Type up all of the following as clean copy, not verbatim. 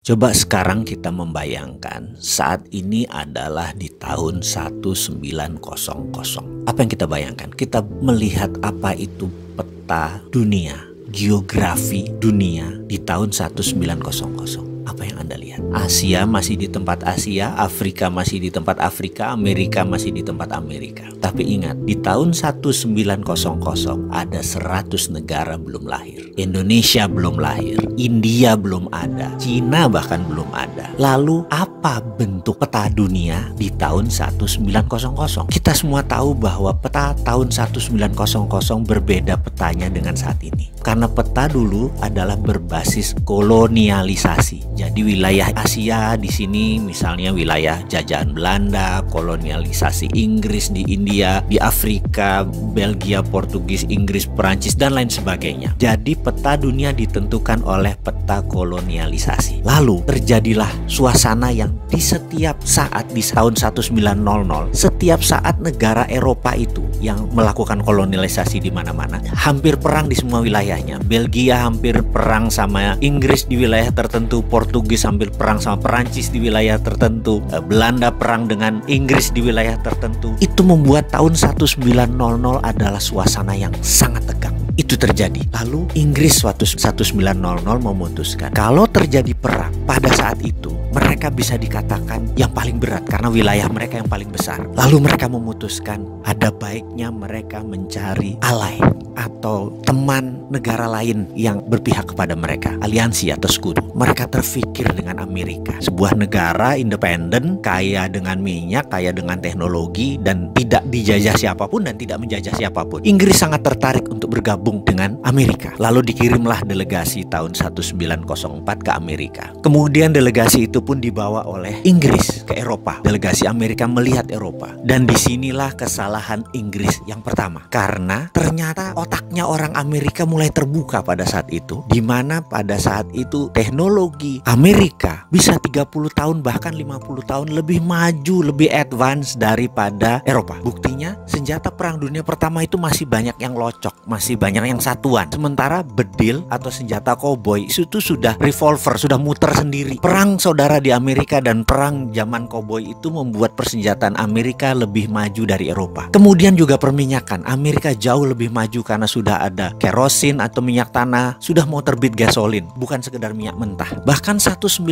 Coba sekarang kita membayangkan saat ini adalah di tahun 1900. Apa yang kita bayangkan? Kita melihat apa itu peta dunia, geografi dunia di tahun 1900. Apa yang Anda lihat? Asia masih di tempat Asia, Afrika masih di tempat Afrika, Amerika masih di tempat Amerika. Tapi ingat, di tahun 1900 ada 100 negara belum lahir. Indonesia belum lahir, India belum ada, Cina bahkan belum ada. Lalu apa bentuk peta dunia di tahun 1900? Kita semua tahu bahwa peta tahun 1900 berbeda petanya dengan saat ini. Karena peta dulu adalah berbasis kolonialisasi. Jadi wilayah Asia di sini misalnya wilayah jajahan Belanda, kolonialisasi Inggris di India, di Afrika, Belgia, Portugis, Inggris, Perancis dan lain sebagainya. Jadi peta dunia ditentukan oleh peta kolonialisasi. Lalu terjadilah suasana yang di setiap saat di tahun 1900, setiap saat negara Eropa itu yang melakukan kolonialisasi di mana-mana, hampir perang di semua wilayahnya. Belgia hampir perang sama Inggris di wilayah tertentu, Portugis hampir perang sama Perancis di wilayah tertentu, Belanda perang dengan Inggris di wilayah tertentu. Itu membuat tahun 1900 adalah suasana yang sangat tegang. Itu terjadi. Lalu Inggris waktu 1900 memutuskan kalau terjadi perang pada saat itu mereka bisa dikatakan yang paling berat karena wilayah mereka yang paling besar. Lalu mereka memutuskan ada baiknya mereka mencari ally atau teman negara lain yang berpihak kepada mereka, aliansi atau sekutu. Mereka terfikir dengan Amerika, sebuah negara independen, kaya dengan minyak, kaya dengan teknologi, dan tidak dijajah siapapun dan tidak menjajah siapapun. Inggris sangat tertarik untuk bergabung dengan Amerika. Lalu dikirimlah delegasi tahun 1904 ke Amerika. Kemudian delegasi itu pun dibawa oleh Inggris ke Eropa. Delegasi Amerika melihat Eropa. Dan disinilah kesalahan Inggris yang pertama. Karena ternyata otaknya orang Amerika mulai terbuka pada saat itu. Di mana pada saat itu teknologi Amerika bisa 30 tahun bahkan 50 tahun lebih maju, lebih advance daripada Eropa. Buktinya senjata perang dunia pertama itu masih banyak yang locok, masih banyak yang satuan. Sementara bedil atau senjata koboi itu sudah revolver, sudah muter sendiri. Perang saudara di Amerika dan perang zaman koboi itu membuat persenjataan Amerika lebih maju dari Eropa. Kemudian juga perminyakan. Amerika jauh lebih maju karena sudah ada kerosin atau minyak tanah, sudah mau terbit gasolin, bukan sekedar minyak mentah. Bahkan 1906,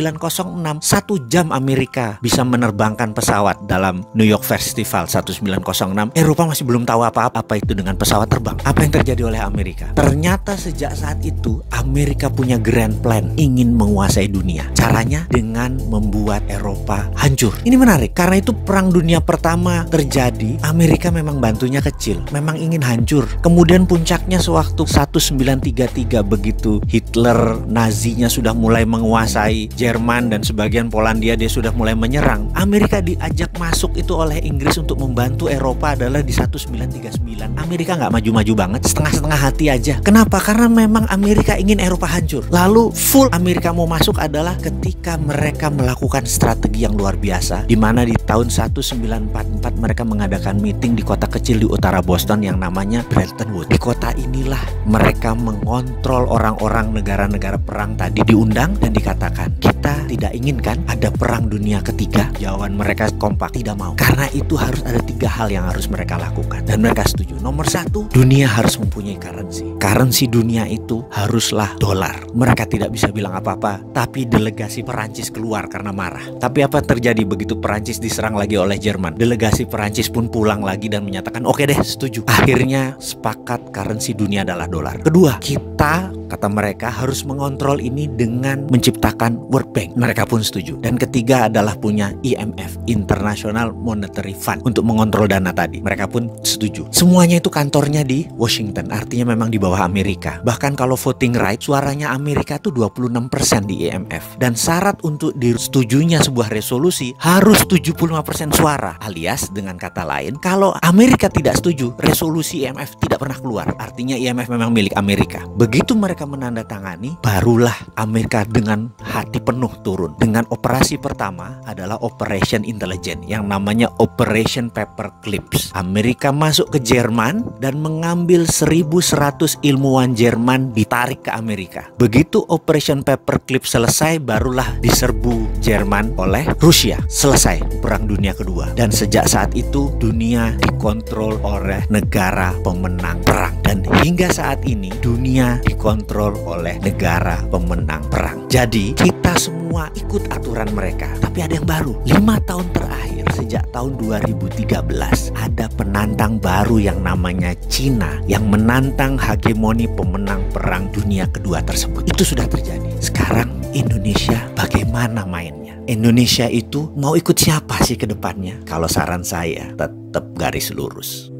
1 jam Amerika bisa menerbangkan pesawat dalam New York Festival 1906. Eropa masih belum tahu apa itu dengan pesawat terbang. Apa yang terjadi oleh Amerika? Ternyata sejak saat itu Amerika punya grand plan, ingin menguasai dunia. Caranya dengan membuat Eropa hancur. Ini menarik karena itu perang dunia pertama terjadi, Amerika memang bantunya kecil, memang ingin hancur. Kemudian puncaknya sewaktu 1933 begitu Hitler Nazinya sudah mulai menguasai Jerman dan sebagian Polandia, dia sudah mulai menyerang. Amerika diajak masuk itu oleh Inggris untuk membantu Eropa adalah di 1939. Amerika nggak maju-maju banget, setengah-setengah hati aja. Kenapa? Karena memang Amerika ingin Eropa hancur. Lalu full Amerika mau masuk adalah ketika mereka melakukan strategi yang luar biasa, di mana di tahun 1944 mereka mengadakan meeting di kota kecil di utara Boston yang namanya Bretton Woods. Di kota inilah mereka mengontrol orang-orang negara-negara perang tadi, diundang dan dikatakan kita tidak inginkan ada perang dunia ketiga. Jawaban mereka kompak, tidak mau. Karena itu harus ada 3 hal yang harus mereka lakukan dan mereka setuju. Nomor 1, dunia harus mempunyai currency. Currency dunia itu haruslah dolar. Mereka tidak bisa bilang apa-apa, tapi delegasi Perancis keluar karena marah. Tapi apa terjadi begitu Perancis diserang lagi oleh Jerman? Delegasi Perancis pun pulang lagi dan menyatakan oke deh, setuju. Akhirnya sepakat currency dunia adalah dolar. Kedua, kita, kata mereka, harus mengontrol ini dengan menciptakan World Bank. Mereka pun setuju. Dan ketiga adalah punya IMF, International Monetary Fund, untuk mengontrol dana tadi. Mereka pun setuju. Semuanya itu kantornya di Washington, artinya memang di bawah Amerika. Bahkan kalau voting right, suaranya Amerika itu 26% di IMF. Dan syarat untuk disetujunya sebuah resolusi harus 75% suara. Alias dengan kata lain, kalau Amerika tidak setuju, resolusi IMF tidak pernah keluar. Artinya IMF memang milik Amerika. Begitu mereka menandatangani, barulah Amerika dengan hati penuh turun turun dengan operasi pertama adalah Operation Intelligence yang namanya Operation Paperclips. Amerika masuk ke Jerman dan mengambil 1.100 ilmuwan Jerman ditarik ke Amerika. Begitu Operation Paperclips selesai, barulah diserbu Jerman oleh Rusia. Selesai Perang Dunia Kedua. Dan sejak saat itu dunia dikontrol oleh negara pemenang perang. Dan hingga saat ini dunia dikontrol oleh negara pemenang perang. Jadi kita semua ikut aturan mereka. Tapi ada yang baru. 5 tahun terakhir sejak tahun 2013 ada penantang baru yang namanya Cina yang menantang hegemoni pemenang perang dunia kedua tersebut. Itu sudah terjadi. Sekarang Indonesia bagaimana mainnya? Indonesia itu mau ikut siapa sih ke depannya? Kalau saran saya tetap garis lurus.